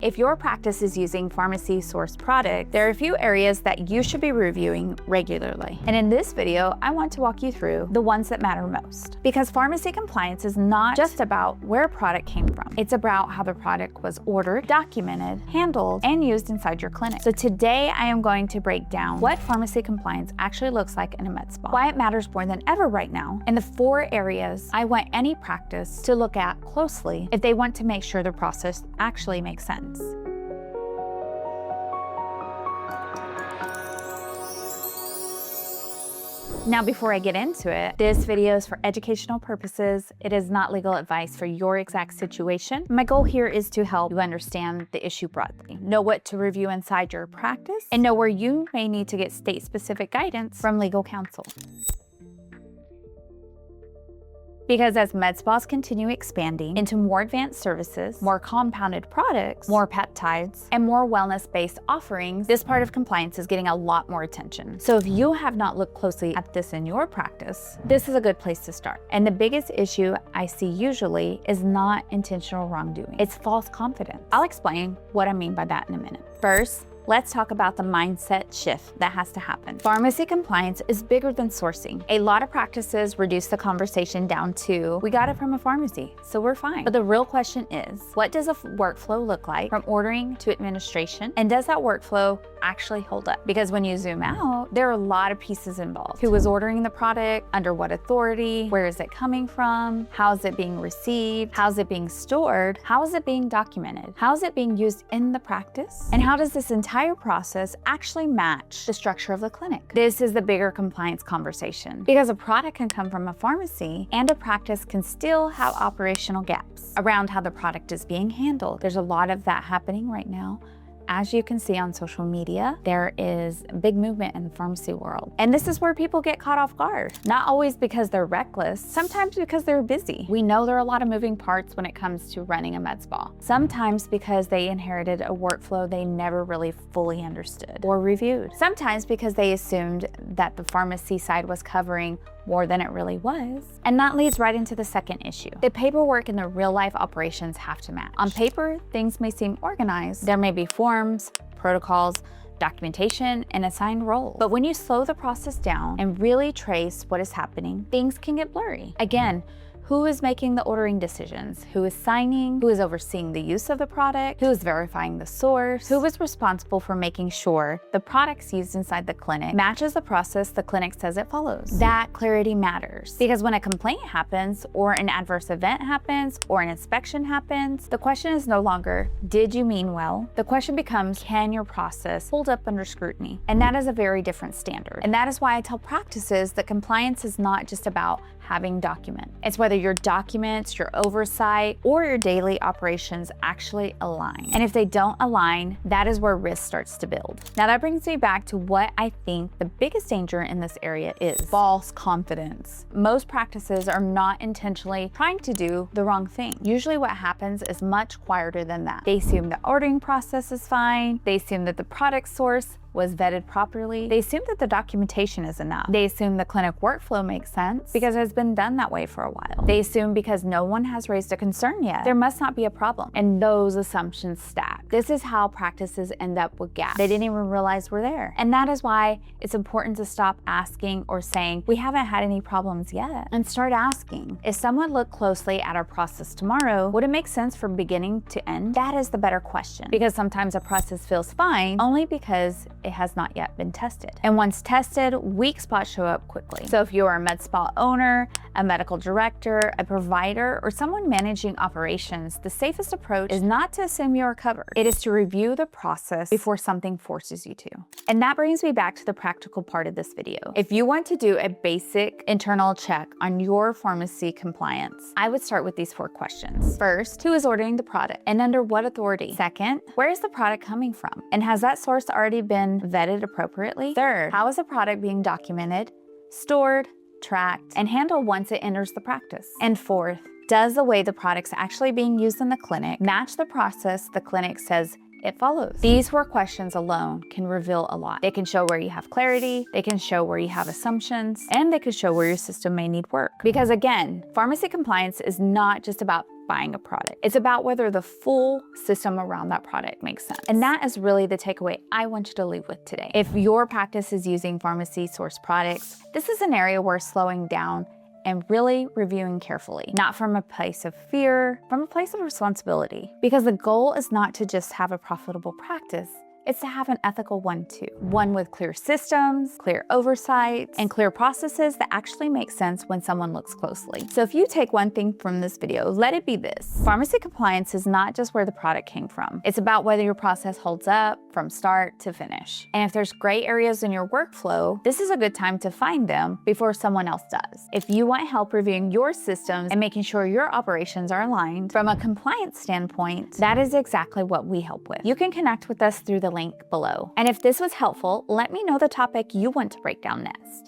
If your practice is using pharmacy-sourced products, there are a few areas that you should be reviewing regularly. And in this video, I want to walk you through the ones that matter most. Because pharmacy compliance is not just about where a product came from. It's about how the product was ordered, documented, handled, and used inside your clinic. So today, I am going to break down what pharmacy compliance actually looks like in a med spa, why it matters more than ever right now, and the 4 areas I want any practice to look at closely if they want to make sure the process actually makes sense. Now, before I get into it, this video is for educational purposes. It is not legal advice for your exact situation. My goal here is to help you understand the issue broadly, know what to review inside your practice, and know where you may need to get state-specific guidance from legal counsel. Because as med spas continue expanding into more advanced services, more compounded products, more peptides, and more wellness-based offerings, this part of compliance is getting a lot more attention. So if you have not looked closely at this in your practice, this is a good place to start. And the biggest issue I see usually is not intentional wrongdoing. It's false confidence. I'll explain what I mean by that in a minute. First, let's talk about the mindset shift that has to happen. Pharmacy compliance is bigger than sourcing. A lot of practices reduce the conversation down to, we got it from a pharmacy, so we're fine. But the real question is, what does a workflow look like from ordering to administration? And does that workflow actually hold up? Because when you zoom out, there are a lot of pieces involved. Who is ordering the product? Under what authority? Where is it coming from? How is it being received? How is it being stored? How is it being documented? How is it being used in the practice? And how does this entire process actually match the structure of the clinic? This is the bigger compliance conversation, because a product can come from a pharmacy and a practice can still have operational gaps around how the product is being handled. There's a lot of that happening right now. As you can see on social media, there is a big movement in the pharmacy world. And this is where people get caught off guard. Not always because they're reckless, sometimes because they're busy. We know there are a lot of moving parts when it comes to running a med spa. Sometimes because they inherited a workflow they never really fully understood or reviewed. Sometimes because they assumed that the pharmacy side was covering more than it really was. And that leads right into the second issue. The paperwork and the real life operations have to match. On paper, things may seem organized. There may be forms, protocols, documentation, and assigned roles. But when you slow the process down and really trace what is happening, things can get blurry. Again, who is making the ordering decisions? Who is signing? Who is overseeing the use of the product? Who is verifying the source? Who is responsible for making sure the products used inside the clinic matches the process the clinic says it follows? That clarity matters, because when a complaint happens, or an adverse event happens, or an inspection happens, the question is no longer, did you mean well? The question becomes, can your process hold up under scrutiny? And that is a very different standard. And that is why I tell practices that compliance is not just about having documents. It's whether your documents, your oversight, or your daily operations actually align. And if they don't align, that is where risk starts to build. Now that brings me back to what I think the biggest danger in this area is: false confidence. Most practices are not intentionally trying to do the wrong thing. Usually what happens is much quieter than that. They assume the ordering process is fine. They assume that the product source was vetted properly. They assume that the documentation is enough. They assume the clinic workflow makes sense because it has been done that way for a while. They assume because no one has raised a concern yet, there must not be a problem. And those assumptions stack. This is how practices end up with gaps they didn't even realize were there. And that is why it's important to stop asking or saying, we haven't had any problems yet, and start asking, if someone looked closely at our process tomorrow, would it make sense from beginning to end? That is the better question, because sometimes a process feels fine only because it has not yet been tested. And once tested, weak spots show up quickly. So if you're a med spa owner, a medical director, a provider, or someone managing operations, the safest approach is not to assume you're covered. It is to review the process before something forces you to. And that brings me back to the practical part of this video. If you want to do a basic internal check on your pharmacy compliance, I would start with these 4 questions. First, who is ordering the product and under what authority? Second, where is the product coming from? And has that source already been vetted appropriately? Third, how is the product being documented, stored, tracked, and handled once it enters the practice? And fourth, does the way the product's actually being used in the clinic match the process the clinic says it follows? These 4 questions alone can reveal a lot. They can show where you have clarity, they can show where you have assumptions, and they can show where your system may need work. Because again, pharmacy compliance is not just about buying a product. It's about whether the full system around that product makes sense. And that is really the takeaway I want you to leave with today. If your practice is using pharmacy source products, this is an area where slowing down and really reviewing carefully, not from a place of fear, from a place of responsibility. Because the goal is not to just have a profitable practice, it's to have an ethical one too. One with clear systems, clear oversight, and clear processes that actually make sense when someone looks closely. So if you take one thing from this video, let it be this. Pharmacy compliance is not just where the product came from. It's about whether your process holds up from start to finish. And if there's gray areas in your workflow, this is a good time to find them before someone else does. If you want help reviewing your systems and making sure your operations are aligned from a compliance standpoint, that is exactly what we help with. You can connect with us through the link below. And if this was helpful, let me know the topic you want to break down next.